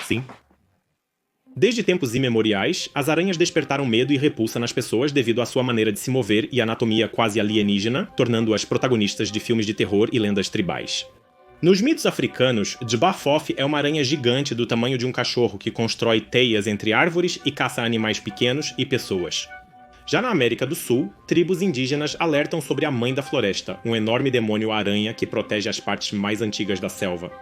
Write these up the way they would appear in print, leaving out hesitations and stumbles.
Sim. Desde tempos imemoriais, as aranhas despertaram medo e repulsa nas pessoas devido à sua maneira de se mover e anatomia quase alienígena, tornando-as protagonistas de filmes de terror e lendas tribais. Nos mitos africanos, Djibouti é uma aranha gigante do tamanho de um cachorro que constrói teias entre árvores e caça animais pequenos e pessoas. Já na América do Sul, tribos indígenas alertam sobre a Mãe da Floresta, um enorme demônio aranha que protege as partes mais antigas da selva.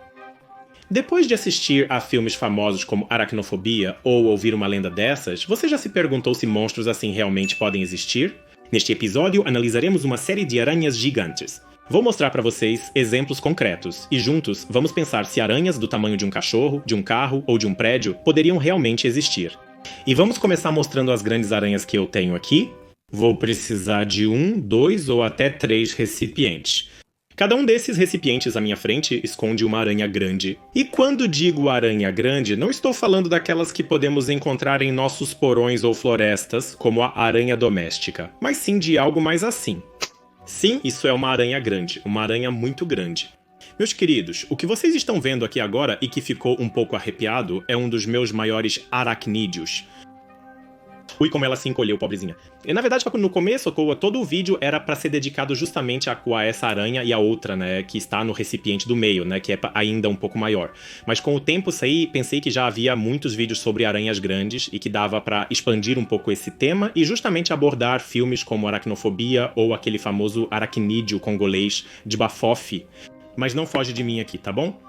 Depois de assistir a filmes famosos como Aracnofobia ou ouvir uma lenda dessas, você já se perguntou se monstros assim realmente podem existir? Neste episódio, analisaremos uma série de aranhas gigantes. Vou mostrar para vocês exemplos concretos, e juntos vamos pensar se aranhas do tamanho de um cachorro, de um carro ou de um prédio poderiam realmente existir. E vamos começar mostrando as grandes aranhas que eu tenho aqui. Vou precisar de 1, 2 ou até 3 recipientes. Cada um desses recipientes à minha frente esconde uma aranha grande. E quando digo aranha grande, não estou falando daquelas que podemos encontrar em nossos porões ou florestas, como a aranha doméstica, mas sim de algo mais assim. Sim, isso é uma aranha grande, uma aranha muito grande. Meus queridos, o que vocês estão vendo aqui agora e que ficou um pouco arrepiado é um dos meus maiores aracnídeos. Ui, como ela se encolheu, pobrezinha. E, na verdade, no começo, todo o vídeo era para ser dedicado justamente a essa aranha e a outra, né, que está no recipiente do meio, né, que é ainda um pouco maior. Mas com o tempo pensei que já havia muitos vídeos sobre aranhas grandes e que dava para expandir um pouco esse tema e justamente abordar filmes como Aracnofobia ou aquele famoso aracnídeo congolês de Bafofi. Mas não foge de mim aqui, tá bom?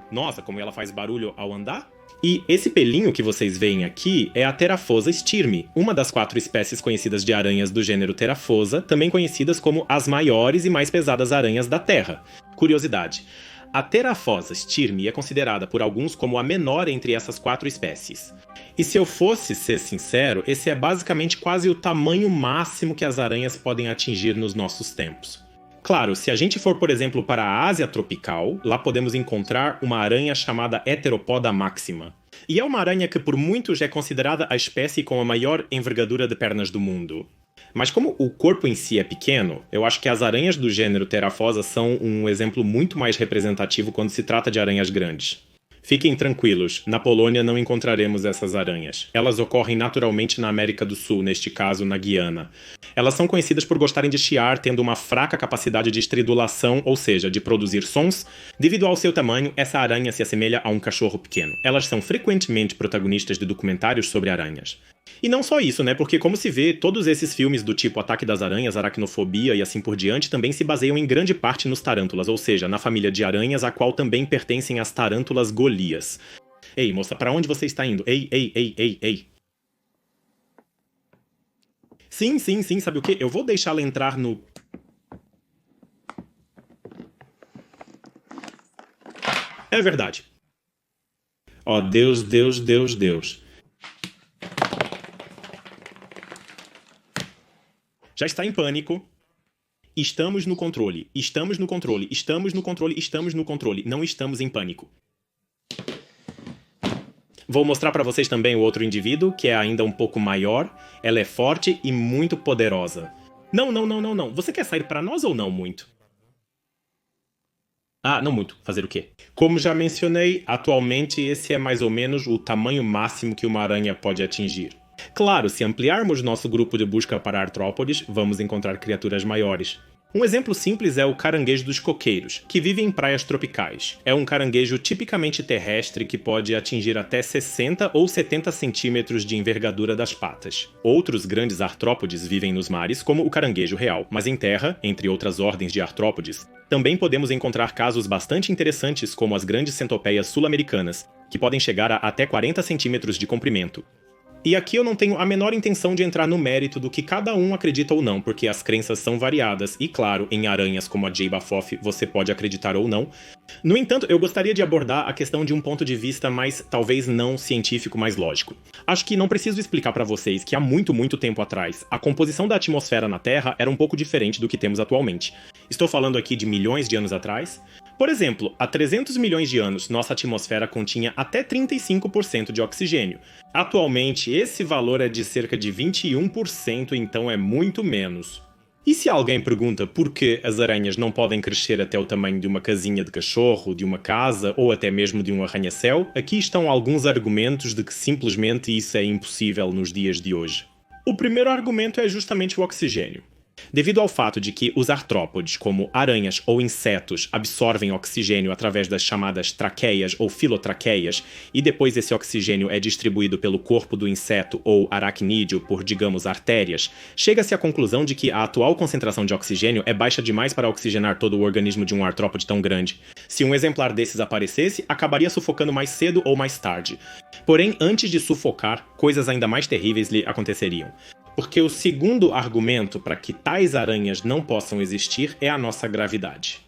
Nossa, como ela faz barulho ao andar? E esse pelinho que vocês veem aqui é a Theraphosa styrmi, uma das 4 espécies conhecidas de aranhas do gênero Theraphosa, também conhecidas como as maiores e mais pesadas aranhas da Terra. Curiosidade: a Theraphosa styrmi é considerada por alguns como a menor entre essas 4 espécies. E se eu fosse ser sincero, esse é basicamente quase o tamanho máximo que as aranhas podem atingir nos nossos tempos. Claro, se a gente for, por exemplo, para a Ásia tropical, lá podemos encontrar uma aranha chamada Heteropoda maxima. E é uma aranha que por muitos é considerada a espécie com a maior envergadura de pernas do mundo. Mas como o corpo em si é pequeno, eu acho que as aranhas do gênero Theraphosa são um exemplo muito mais representativo quando se trata de aranhas grandes. Fiquem tranquilos, na Polônia não encontraremos essas aranhas. Elas ocorrem naturalmente na América do Sul, neste caso na Guiana. Elas são conhecidas por gostarem de chiar, tendo uma fraca capacidade de estridulação, ou seja, de produzir sons. Devido ao seu tamanho, essa aranha se assemelha a um cachorro pequeno. Elas são frequentemente protagonistas de documentários sobre aranhas. E não só isso, né? Porque como se vê, todos esses filmes do tipo Ataque das Aranhas, Aracnofobia e assim por diante também se baseiam em grande parte nos tarântulas, ou seja, na família de aranhas a qual também pertencem as tarântulas Golias. Ei, moça, pra onde você está indo? Ei, ei, ei, ei, ei. Sim, sabe o quê? Eu vou deixar ela entrar no... É verdade. Ó, Deus, Deus, Deus, Deus. Já está em pânico. Estamos no controle. Estamos no controle. Estamos no controle. Estamos no controle. Não estamos em pânico. Vou mostrar para vocês também o outro indivíduo, que é ainda um pouco maior. Ela é forte e muito poderosa. Não. Você quer sair para nós ou não muito? Ah, não muito. Fazer o quê? Como já mencionei, atualmente esse é mais ou menos o tamanho máximo que uma aranha pode atingir. Claro, se ampliarmos nosso grupo de busca para artrópodes, vamos encontrar criaturas maiores. Um exemplo simples é o caranguejo dos coqueiros, que vive em praias tropicais. É um caranguejo tipicamente terrestre que pode atingir até 60 ou 70 centímetros de envergadura das patas. Outros grandes artrópodes vivem nos mares, como o caranguejo real, mas em terra, entre outras ordens de artrópodes, também podemos encontrar casos bastante interessantes como as grandes centopeias sul-americanas, que podem chegar a até 40 centímetros de comprimento. E aqui eu não tenho a menor intenção de entrar no mérito do que cada um acredita ou não, porque as crenças são variadas e, claro, em aranhas como a Djibouti você pode acreditar ou não. No entanto, eu gostaria de abordar a questão de um ponto de vista mais, talvez não científico, mais lógico. Acho que não preciso explicar para vocês que há muito tempo atrás, a composição da atmosfera na Terra era um pouco diferente do que temos atualmente. Estou falando aqui de milhões de anos atrás. Por exemplo, há 300 milhões de anos, nossa atmosfera continha até 35% de oxigênio. Atualmente, esse valor é de cerca de 21%, então é muito menos. E se alguém pergunta por que as aranhas não podem crescer até o tamanho de uma casinha de cachorro, de uma casa ou até mesmo de um arranha-céu, aqui estão alguns argumentos de que simplesmente isso é impossível nos dias de hoje. O primeiro argumento é justamente o oxigênio. Devido ao fato de que os artrópodes, como aranhas ou insetos, absorvem oxigênio através das chamadas traqueias ou filotraqueias, e depois esse oxigênio é distribuído pelo corpo do inseto ou aracnídeo por, digamos, artérias, chega-se à conclusão de que a atual concentração de oxigênio é baixa demais para oxigenar todo o organismo de um artrópode tão grande. Se um exemplar desses aparecesse, acabaria sufocando mais cedo ou mais tarde. Porém, antes de sufocar, coisas ainda mais terríveis lhe aconteceriam. Porque o segundo argumento para que tais aranhas não possam existir é a nossa gravidade.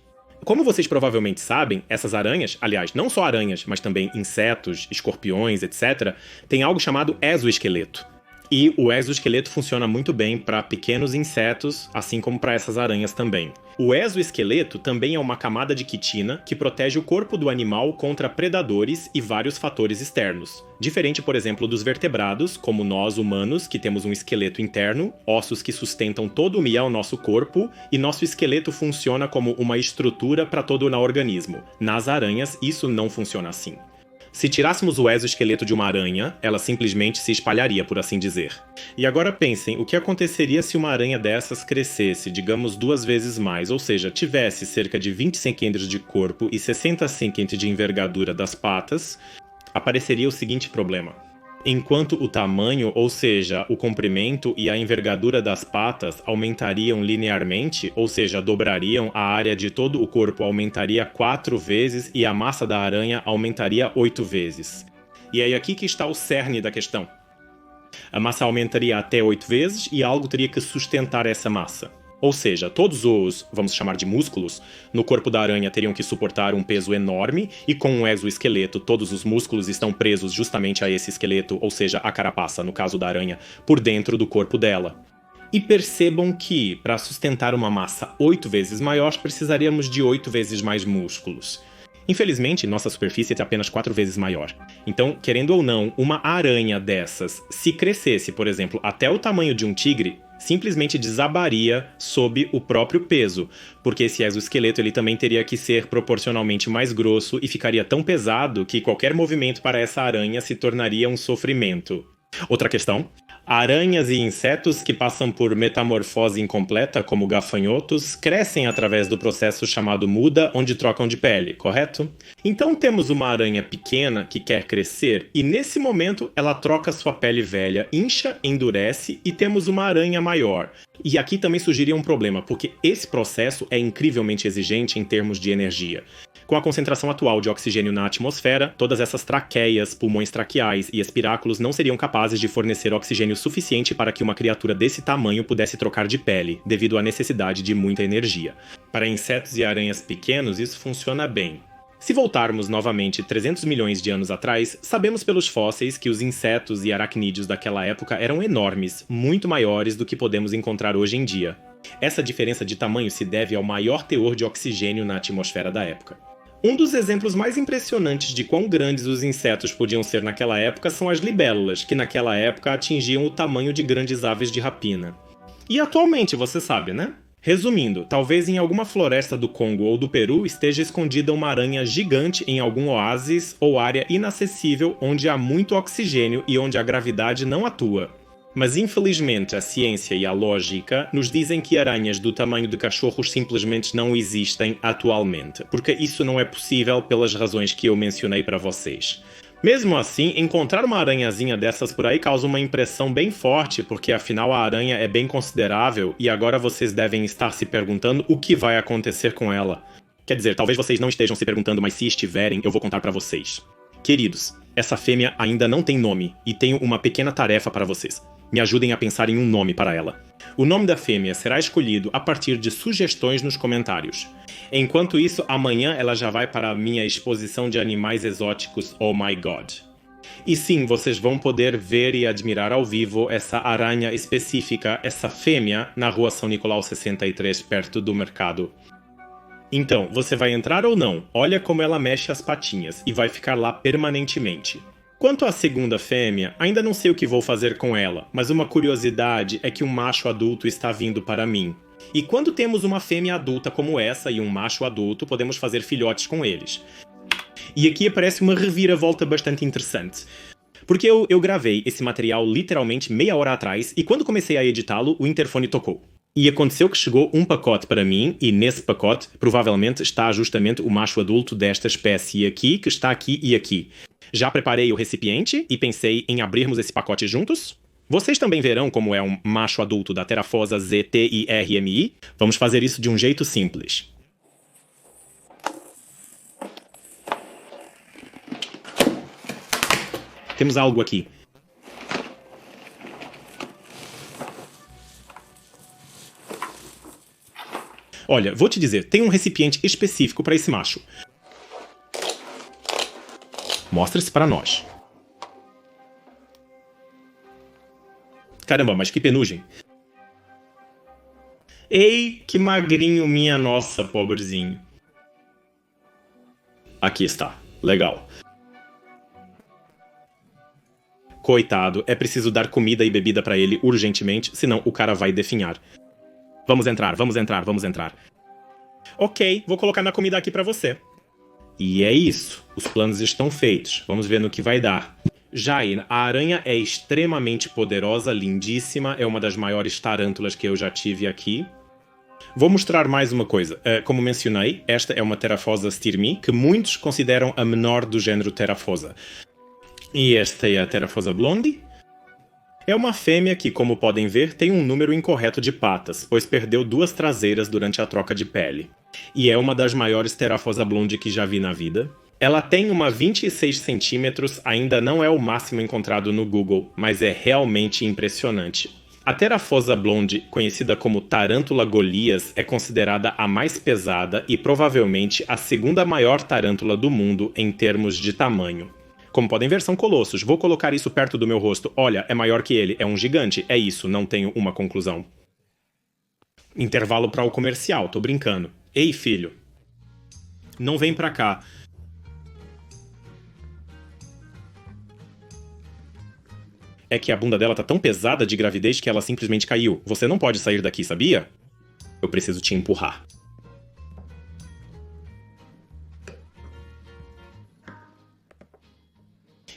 Como vocês provavelmente sabem, essas aranhas, aliás, não só aranhas, mas também insetos, escorpiões, etc., têm algo chamado exoesqueleto. E o exoesqueleto funciona muito bem para pequenos insetos, assim como para essas aranhas também. O exoesqueleto também é uma camada de quitina que protege o corpo do animal contra predadores e vários fatores externos. Diferente, por exemplo, dos vertebrados, como nós humanos, que temos um esqueleto interno, ossos que sustentam todo o mié ao nosso corpo, e nosso esqueleto funciona como uma estrutura para todo o organismo. Nas aranhas, isso não funciona assim. Se tirássemos o exoesqueleto de uma aranha, ela simplesmente se espalharia, por assim dizer. E agora pensem, o que aconteceria se uma aranha dessas crescesse, digamos, 2 vezes mais, ou seja, tivesse cerca de 20 centímetros de corpo e 60 centímetros de envergadura das patas, apareceria o seguinte problema. Enquanto o tamanho, ou seja, o comprimento e a envergadura das patas aumentariam linearmente, ou seja, dobrariam, a área de todo o corpo aumentaria 4 vezes e a massa da aranha aumentaria 8 vezes. E é aqui que está o cerne da questão. A massa aumentaria até 8 vezes e algo teria que sustentar essa massa. Ou seja, todos os, vamos chamar de músculos, no corpo da aranha teriam que suportar um peso enorme, e com um exoesqueleto todos os músculos estão presos justamente a esse esqueleto, ou seja, a carapaça, no caso da aranha, por dentro do corpo dela. E percebam que, para sustentar uma massa 8 vezes maior, precisaríamos de 8 vezes mais músculos. Infelizmente, nossa superfície é apenas 4 vezes maior. Então, querendo ou não, uma aranha dessas, se crescesse, por exemplo, até o tamanho de um tigre, simplesmente desabaria sob o próprio peso, porque esse exoesqueleto ele também teria que ser proporcionalmente mais grosso e ficaria tão pesado que qualquer movimento para essa aranha se tornaria um sofrimento. Outra questão: aranhas e insetos que passam por metamorfose incompleta, como gafanhotos, crescem através do processo chamado muda, onde trocam de pele, correto? Então temos uma aranha pequena que quer crescer e nesse momento ela troca sua pele velha, incha, endurece e temos uma aranha maior. E aqui também surgiria um problema, porque esse processo é incrivelmente exigente em termos de energia. Com a concentração atual de oxigênio na atmosfera, todas essas traqueias, pulmões traqueais e espiráculos não seriam capazes de fornecer oxigênio suficiente para que uma criatura desse tamanho pudesse trocar de pele, devido à necessidade de muita energia. Para insetos e aranhas pequenos, isso funciona bem. Se voltarmos novamente 300 milhões de anos atrás, sabemos pelos fósseis que os insetos e aracnídeos daquela época eram enormes, muito maiores do que podemos encontrar hoje em dia. Essa diferença de tamanho se deve ao maior teor de oxigênio na atmosfera da época. Um dos exemplos mais impressionantes de quão grandes os insetos podiam ser naquela época são as libélulas, que naquela época atingiam o tamanho de grandes aves de rapina. E atualmente, você sabe, né? Resumindo, talvez em alguma floresta do Congo ou do Peru esteja escondida uma aranha gigante em algum oásis ou área inacessível onde há muito oxigênio e onde a gravidade não atua. Mas infelizmente a ciência e a lógica nos dizem que aranhas do tamanho de cachorros simplesmente não existem atualmente, porque isso não é possível pelas razões que eu mencionei para vocês. Mesmo assim, encontrar uma aranhazinha dessas por aí causa uma impressão bem forte, porque afinal a aranha é bem considerável e agora vocês devem estar se perguntando o que vai acontecer com ela. Quer dizer, talvez vocês não estejam se perguntando, mas se estiverem, eu vou contar para vocês. Queridos, essa fêmea ainda não tem nome e tenho uma pequena tarefa para vocês. Me ajudem a pensar em um nome para ela. O nome da fêmea será escolhido a partir de sugestões nos comentários. Enquanto isso, amanhã ela já vai para a minha exposição de animais exóticos Oh My God. E sim, vocês vão poder ver e admirar ao vivo essa aranha específica, essa fêmea, na rua São Nicolau 63, perto do mercado. Então, você vai entrar ou não? Olha como ela mexe as patinhas e vai ficar lá permanentemente. Quanto à segunda fêmea, ainda não sei o que vou fazer com ela, mas uma curiosidade é que um macho adulto está vindo para mim. E quando temos uma fêmea adulta como essa e um macho adulto, podemos fazer filhotes com eles. E aqui aparece uma reviravolta bastante interessante. Porque eu gravei esse material literalmente meia hora atrás e quando comecei a editá-lo, o interfone tocou. E aconteceu que chegou um pacote para mim e nesse pacote provavelmente está justamente o macho adulto desta espécie aqui, que está aqui e aqui. Já preparei o recipiente e pensei em abrirmos esse pacote juntos? Vocês também verão como é um macho adulto da Pterophosa ZTIRMI. Vamos fazer isso de um jeito simples. Temos algo aqui. Olha, vou te dizer, tem um recipiente específico para esse macho. Mostra-se para nós. Caramba, mas que penugem. Ei, que magrinho, minha nossa, pobrezinho. Aqui está. Legal. Coitado, é preciso dar comida e bebida pra ele urgentemente, senão o cara vai definhar. Vamos entrar, vamos entrar, vamos entrar. Ok, vou colocar minha comida aqui pra você. E é isso. Os planos estão feitos. Vamos ver no que vai dar. Jair, a aranha é extremamente poderosa, lindíssima, é uma das maiores tarântulas que eu já tive aqui. Vou mostrar mais uma coisa. Como mencionei, esta é uma Pterophosa styrmi, que muitos consideram a menor do género Pterophosa. E esta é a Pterophosa blondie. É uma fêmea que, como podem ver, tem um número incorreto de patas, pois perdeu 2 traseiras durante a troca de pele. E é uma das maiores Pterophosa blondie que já vi na vida. Ela tem uma 26 centímetros, ainda não é o máximo encontrado no Google, mas é realmente impressionante. A Pterophosa blondie, conhecida como Tarântula Golias, é considerada a mais pesada e provavelmente a segunda maior tarântula do mundo em termos de tamanho. Como podem ver, são colossos. Vou colocar isso perto do meu rosto. Olha, é maior que ele. É um gigante. É isso, não tenho uma conclusão. Intervalo para o comercial, tô brincando. Ei, filho. Não vem pra cá. É que a bunda dela tá tão pesada de gravidez que ela simplesmente caiu. Você não pode sair daqui, sabia? Eu preciso te empurrar.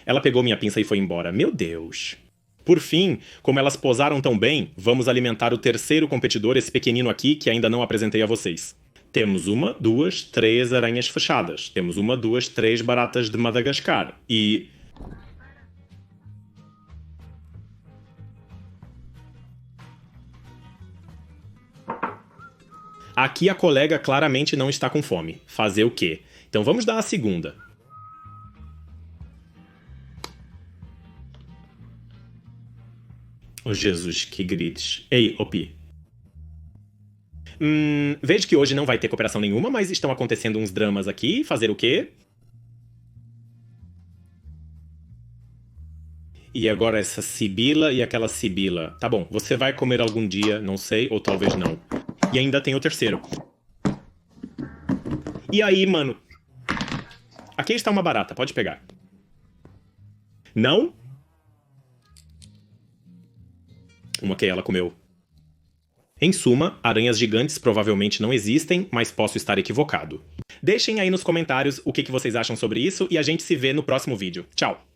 Ela pegou minha pinça e foi embora. Meu Deus. Por fim, como elas posaram tão bem, vamos alimentar o terceiro competidor, esse pequenino aqui, que ainda não apresentei a vocês. Temos 1, 2, 3 aranhas fechadas. Temos 1, 2, 3 baratas de Madagascar. E... aqui a colega claramente não está com fome. Fazer o quê? Então vamos dar a segunda. Oh, Jesus, que grites. Ei, Opi. Vejo que hoje não vai ter cooperação nenhuma, mas estão acontecendo uns dramas aqui. Fazer o quê? E agora essa Sibila e aquela Sibila. Tá bom, você vai comer algum dia, não sei, ou talvez não. E ainda tem o terceiro. E aí, mano? Aqui está uma barata, pode pegar. Não? Uma que ela comeu. Em suma, aranhas gigantes provavelmente não existem, mas posso estar equivocado. Deixem aí nos comentários o que vocês acham sobre isso e a gente se vê no próximo vídeo. Tchau!